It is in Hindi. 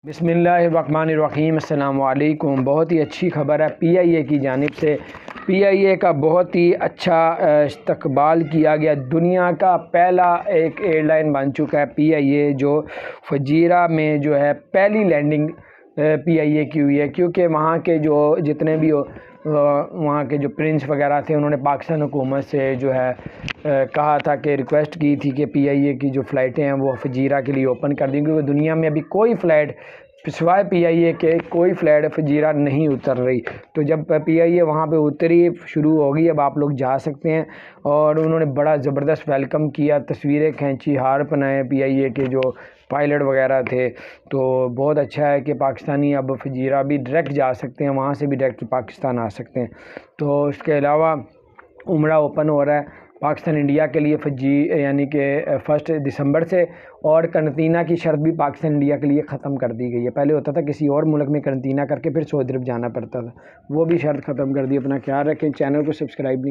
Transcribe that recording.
बिस्मिल्लाहिर्रहमानिर्रहीम अस्सलाम वालेकुम। बहुत ही अच्छी खबर है पीआईए की जानिब से। पीआईए का बहुत ही अच्छा इस्तकबाल किया गया। दुनिया का पहला एक एयरलाइन बन चुका है पीआईए, जो फजीरा में जो है पहली लैंडिंग पीआईए की हुई है, क्योंकि वहाँ के जो जितने भी वहाँ के जो प्रिंस वगैरह थे, उन्होंने पाकिस्तान हुकूमत से जो है कहा था कि रिक्वेस्ट की थी कि पीआईए की जो फ़्लाइटें हैं वो फजीरा के लिए ओपन कर दी, क्योंकि दुनिया में अभी कोई फ़्लाइट सिवाय पीआईए के कोई फ़्लाइट फजीरा नहीं उतर रही। तो जब पीआईए वहाँ पे उतरी शुरू होगी, अब आप लोग जा सकते हैं। और उन्होंने बड़ा ज़बरदस्त वेलकम किया, तस्वीरें खींची, हार पहनाए पीआईए के जो पायलट वगैरह थे। तो बहुत अच्छा है कि पाकिस्तानी अब फजीरा भी डायरेक्ट जा सकते हैं, वहाँ से भी डायरेक्ट पाकिस्तान आ सकते हैं। तो इसके अलावा उम्रा ओपन हो रहा है पाकिस्तान इंडिया के लिए यानी कि 1 दिसंबर से। और करंतना की शर्त भी पाकिस्तान इंडिया के लिए ख़त्म कर दी गई है। पहले होता था किसी और मुल्क में करंतना करके फिर सऊदी अरब जाना पड़ता था, वो भी शर्त ख़त्म कर दी। अपना ख्याल रखें, चैनल को सब्सक्राइब